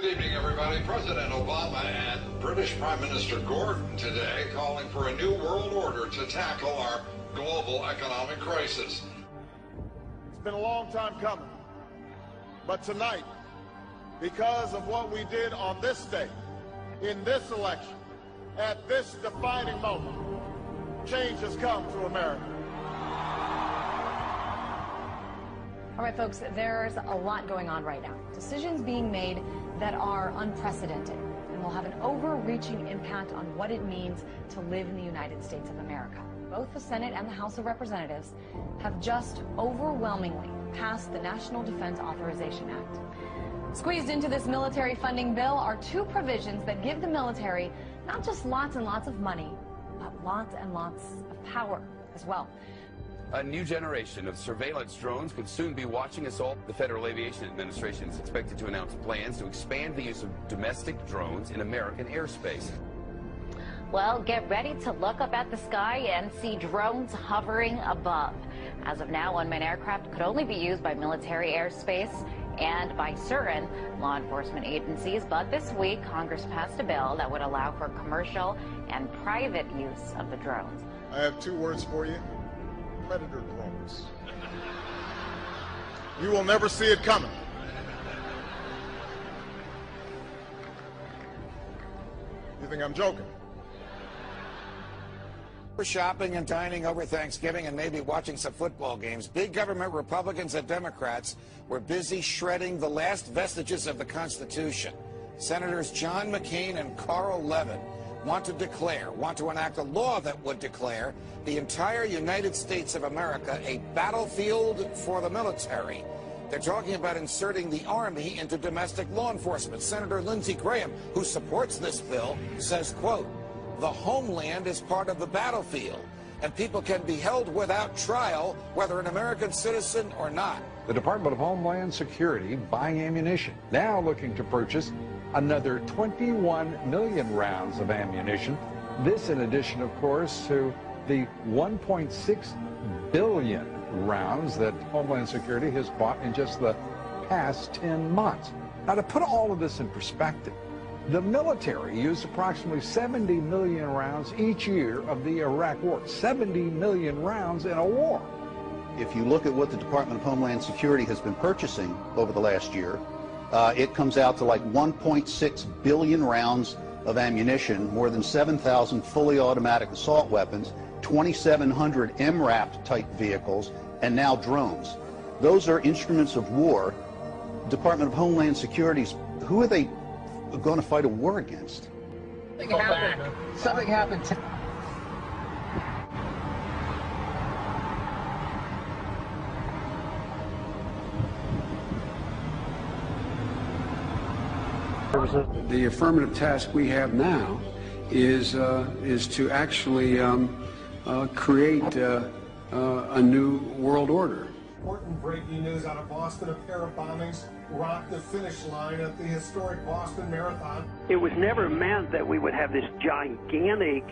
Good evening, everybody. President Obama and British Prime Minister Gordon today calling for a new world order to tackle our global economic crisis. It's been a long time coming, but tonight, because of what we did on this day, in this election, at this defining moment, change has come to America. All right, folks, there's a lot going on right now. Decisions being made that are unprecedented and will have an overreaching impact on what it means to live in the United States of America. Both the Senate and the House of Representatives have just overwhelmingly passed the National Defense Authorization Act. Squeezed into this military funding bill are two provisions that give the military not just lots and lots of money, but lots and lots of power as well. A new generation of surveillance drones could soon be watching us all. The Federal Aviation Administration is expected to announce plans to expand the use of domestic drones in American airspace. Well, get ready to look up at the sky and see drones hovering above. As of now, unmanned aircraft could only be used by military airspace and by certain law enforcement agencies. But this week, Congress passed a bill that would allow for commercial and private use of the drones. I have two words for you. Predator drones. You will never see it coming. You think I'm joking? We're shopping and dining over Thanksgiving and maybe watching some football games. Big government Republicans and Democrats were busy shredding the last vestiges of the Constitution. Senators John McCain and Carl Levin want to enact a law that would declare the entire United States of America a battlefield for the military. They're talking about inserting the Army into domestic law enforcement. Senator Lindsey Graham, who supports this bill, says, quote, "The homeland is part of the battlefield, and people can be held without trial, whether an American citizen or not." The Department of Homeland Security buying ammunition, now looking to purchase another 21 million rounds of ammunition. This in addition, of course, to the 1.6 billion rounds that Homeland Security has bought in just the past 10 months. Now, to put all of this in perspective, the military used approximately 70 million rounds each year of the Iraq War. 70 million rounds in a war. If you look at what the Department of Homeland Security has been purchasing over the last year, it comes out to like 1.6 billion rounds of ammunition, more than 7,000 fully automatic assault weapons, 2,700 MRAP type vehicles, and now drones. Those are instruments of war. Department of Homeland Security's, who are they going to fight a war against? Something happened. The affirmative task we have now is to actually create a new world order. Important breaking news out of Boston: a pair of bombings rocked the finish line at the historic Boston Marathon. It was never meant that we would have this gigantic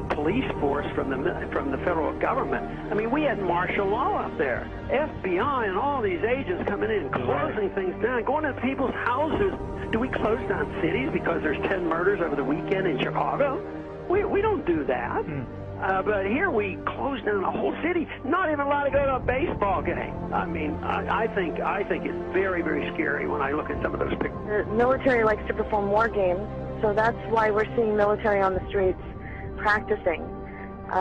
police force from the federal government. I mean, we had martial law up there. FBI and all these agents coming in and closing things down, going to people's houses. Do we close down cities because there's 10 murders over the weekend in Chicago? We don't do that. But here we close down a whole city, not even allowed to go to a baseball game. I mean, I think it's very, very scary when I look at some of those pictures. The military likes to perform war games, so that's why we're seeing military on the streets practicing.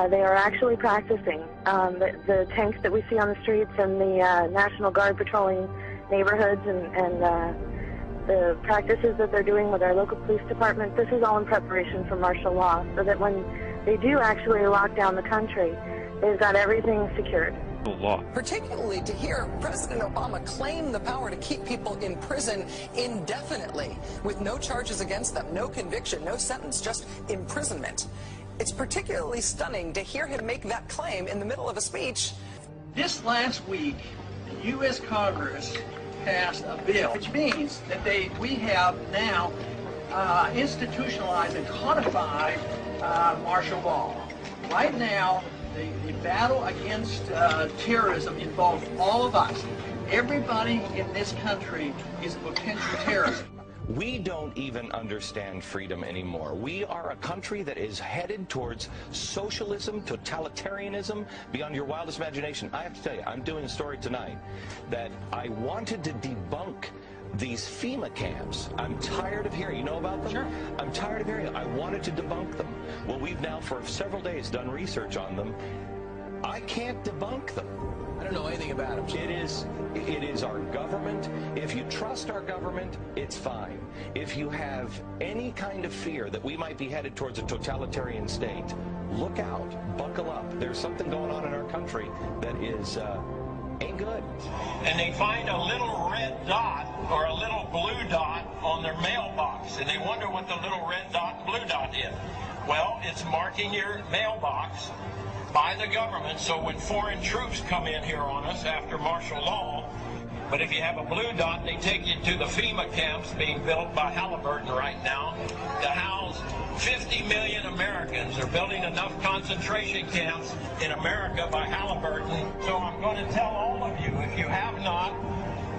They are actually practicing. The tanks that we see on the streets and the National Guard patrolling neighborhoods and the practices that they're doing with our local police department, this is all in preparation for martial law, so that when they do actually lock down the country, they've got everything secured. Law. Particularly to hear President Obama claim the power to keep people in prison indefinitely with no charges against them, no conviction, no sentence, just imprisonment. It's particularly stunning to hear him make that claim in the middle of a speech. This last week, the U.S. Congress passed a bill, which means that we have now institutionalized and codified martial law. Right now, the battle against terrorism involves all of us. Everybody in this country is a potential terrorist. We don't even understand freedom anymore. We are a country that is headed towards socialism, totalitarianism, beyond your wildest imagination. I have to tell you, I'm doing a story tonight that I wanted to debunk these F.E.M.A camps. I'm tired of hearing, you know about them? Sure. I'm tired of hearing them. I wanted to debunk them. Well, we've now for several days done research on them. I can't debunk them. I don't know anything about them. It is our government. If you trust our government, it's fine. If you have any kind of fear that we might be headed towards a totalitarian state, look out, buckle up. There's something going on in our country that is ain't good. And they find a little red dot or a little blue dot on their mailbox, and they wonder what the little red dot and blue dot is. Well, it's marking your mailbox by the government, so when foreign troops come in here on us after martial law, but if you have a blue dot, they take you to the F.E.M.A camps being built by Halliburton right now to house 50 million Americans. They're building enough concentration camps in America by Halliburton. So I'm going to tell all of you, if you have not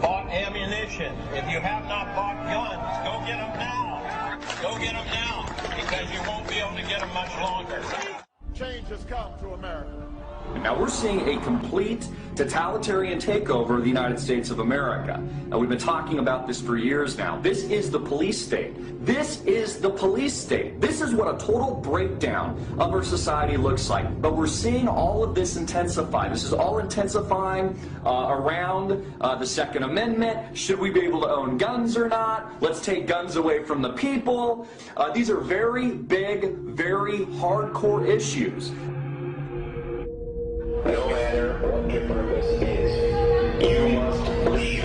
bought ammunition, if you have not bought guns, go get them now. Go get them now, because you won't be able to get them much longer. Change has come to America. Now we're seeing a complete totalitarian takeover of the United States of America. Now we've been talking about this for years now. This is the police state. This is the police state. This is what a total breakdown of our society looks like. But we're seeing all of this intensify. This is all intensifying around the Second Amendment. Should we be able to own guns or not? Let's take guns away from the people. These are very big, very hardcore issues. No matter what your purpose is, you must leave.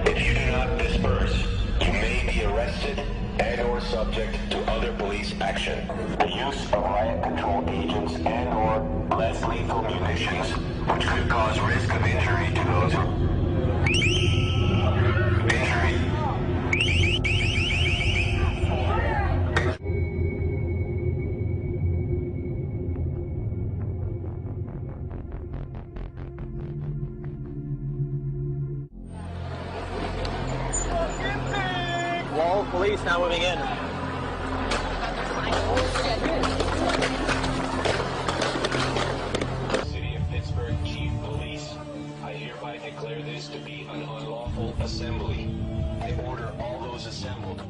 If you do not disperse, you may be arrested and or subject to other police action. The use of riot control agents and or less lethal munitions, which could cause risk of injury to those who... Wall police now moving in. City of Pittsburgh Chief Police, I hereby declare this to be an unlawful assembly. I order all those assembled